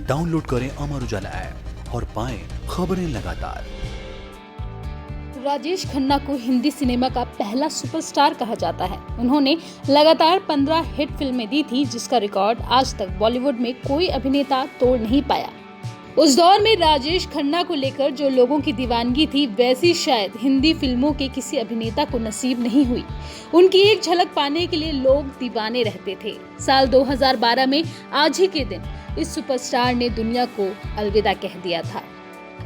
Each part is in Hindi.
डाउनलोड करें अमर उजाला ऐप और पाएं खबरें लगातार। राजेश खन्ना को हिंदी सिनेमा का पहला सुपरस्टार कहा जाता है। उन्होंने लगातार 15 हिट फिल्में दी थी, जिसका रिकॉर्ड आज तक बॉलीवुड में कोई अभिनेता तोड़ नहीं पाया। उस दौर में राजेश खन्ना को लेकर जो लोगों की दीवानगी थी, वैसी शायद हिंदी फिल्मों के किसी अभिनेता को नसीब नहीं हुई। उनकी एक झलक पाने के लिए लोग दीवाने रहते थे। साल 2012 में आज ही के दिन इस सुपरस्टार ने दुनिया को अलविदा कह दिया था।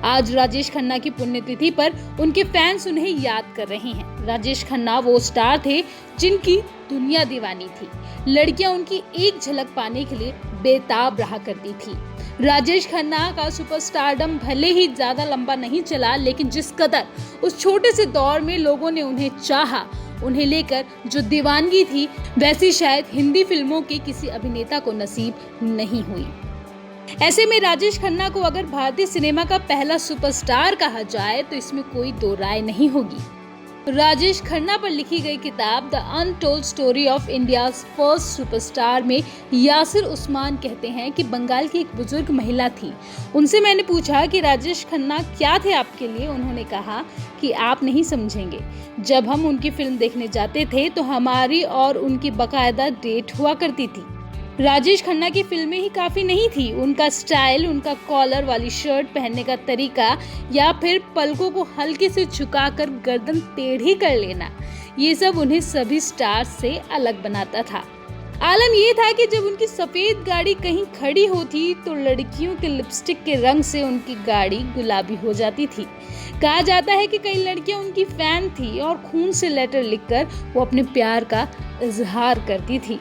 आज राजेश खन्ना की पुण्यतिथि पर उनके फैंस उन्हें याद कर रहे हैं। राजेश खन्ना वो स्टार थे जिनकी दुनिया दीवानी थी। लड़कियां उनकी एक झलक पाने के लिए बेताब रहा करती थी। राजेश खन्ना का सुपरस्टारडम भले ही ज्यादा लंबा नहीं चला, लेकिन जिस कदर उस छोटे से दौर में लोगों ने उन्हें चाहा, उन्हें लेकर जो दीवानगी थी, वैसी शायद हिंदी फिल्मों के किसी अभिनेता को नसीब नहीं हुई। ऐसे में राजेश खन्ना को अगर भारतीय सिनेमा का पहला सुपरस्टार कहा जाए तो इसमें कोई दो राय नहीं होगी। राजेश खन्ना पर लिखी गई किताब the untold story of India's first superstar में यासिर उस्मान कहते हैं कि बंगाल की एक बुजुर्ग महिला थी। उनसे मैंने पूछा कि राजेश खन्ना क्या थे आपके लिए। उन्होंने कहा कि आप नहीं समझेंगे। जब हम उनकी फिल्म देखने जाते थे तो हमारी और उनकी बाकायदा डेट हुआ करती थी। राजेश खन्ना की फिल्में ही काफी नहीं थी, उनका स्टाइल, उनका कॉलर वाली शर्ट पहनने का तरीका या फिर पलकों को हल्के से झुकाकर गर्दन टेढ़ी कर लेना, ये सब उन्हें सभी स्टार्स से अलग बनाता था। आलम ये था कि जब उनकी सफेद गाड़ी कहीं खड़ी होती तो लड़कियों के लिपस्टिक के रंग से उनकी गाड़ी गुलाबी हो जाती थी। कहा जाता है कि कई लड़कियां उनकी फैन थी और खून से लेटर लिखकर वो अपने प्यार का इजहार करती थी।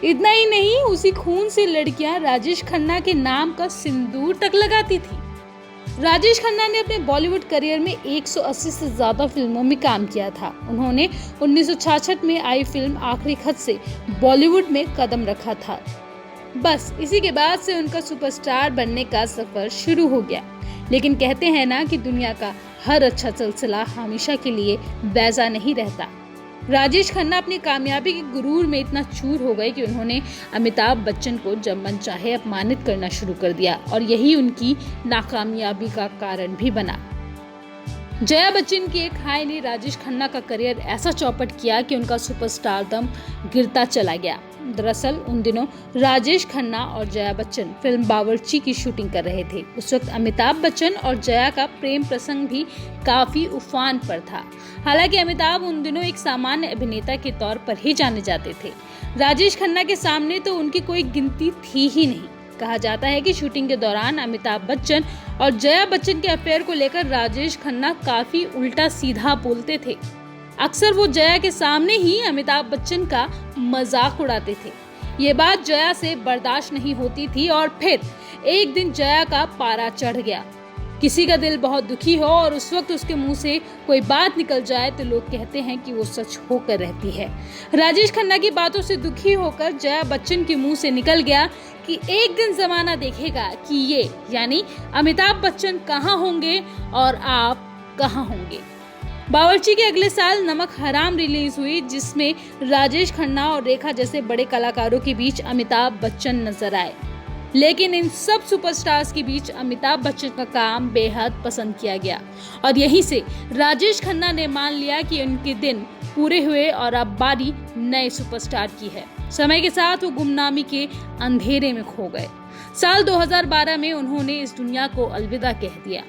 इतना ही नहीं, उसी खून से लड़कियां राजेश खन्ना के नाम का सिंदूर तक लगाती थी। राजेश खन्ना ने अपने बॉलीवुड करियर में 180 से ज्यादा फिल्मों में काम किया था। उन्होंने 1966 में आई फिल्म आखिरी खत से बॉलीवुड में कदम रखा था। बस इसी के बाद से उनका सुपरस्टार बनने का सफर शुरू हो गया। लेकिन कहते हैं ना कि दुनिया का हर अच्छा सिलसिला हमेशा के लिए वैसा नहीं रहता। राजेश खन्ना अपनी कामयाबी के गुरूर में इतना चूर हो गए कि उन्होंने अमिताभ बच्चन को जब मन चाहे अपमानित करना शुरू कर दिया और यही उनकी नाकामयाबी का कारण भी बना। जया बच्चन की एक हाय ने राजेश खन्ना का करियर ऐसा चौपट किया कि उनका सुपरस्टारडम गिरता चला गया। दरअसल उन दिनों राजेश खन्ना और जया बच्चन फिल्म बावर्ची की शूटिंग कर रहे थे। उस वक्त अमिताभ बच्चन और जया का प्रेम प्रसंग भी काफी उफान पर था। हालांकि अमिताभ उन दिनों एक सामान्य अभिनेता के तौर पर ही जाने जाते थे। राजेश खन्ना के सामने तो उनकी कोई गिनती थी ही नहीं। कहा जाता है कि शूटिंग के दौरान अमिताभ बच्चन और जया बच्चन के अफेयर को लेकर राजेश खन्ना काफी उल्टा सीधा बोलते थे। अक्सर वो जया के सामने ही अमिताभ बच्चन का मजाक उड़ाते थे। ये बात जया से बर्दाश्त नहीं होती थी और फिर एक दिन जया का पारा चढ़ गया। किसी का दिल बहुत दुखी हो और उस वक्त उसके मुंह से कोई बात निकल जाए तो लोग कहते हैं कि वो सच होकर रहती है। राजेश खन्ना की बातों से दुखी होकर जया बच्चन के मुंह से निकल गया कि एक दिन जमाना देखेगा कि ये यानी अमिताभ बच्चन कहाँ होंगे और आप कहाँ होंगे। बावर्ची के अगले साल नमक हराम रिलीज हुई, जिसमें राजेश खन्ना और रेखा जैसे बड़े कलाकारों के बीच अमिताभ बच्चन नजर आए। लेकिन इन सब सुपरस्टार्स के बीच अमिताभ बच्चन का काम बेहद पसंद किया गया और यहीं से राजेश खन्ना ने मान लिया कि उनके दिन पूरे हुए और अब बारी नए सुपरस्टार की है। समय के साथ वो गुमनामी के अंधेरे में खो गए। साल 2012 में उन्होंने इस दुनिया को अलविदा कह दिया।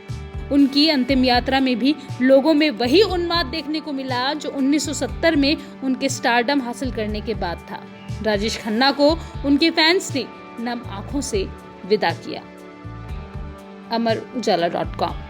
उनकी अंतिम यात्रा में भी लोगों में वही उन्माद देखने को मिला जो 1970 में उनके स्टारडम हासिल करने के बाद था। राजेश खन्ना को उनके फैंस ने नम आंखों से विदा किया। अमर उजाला.com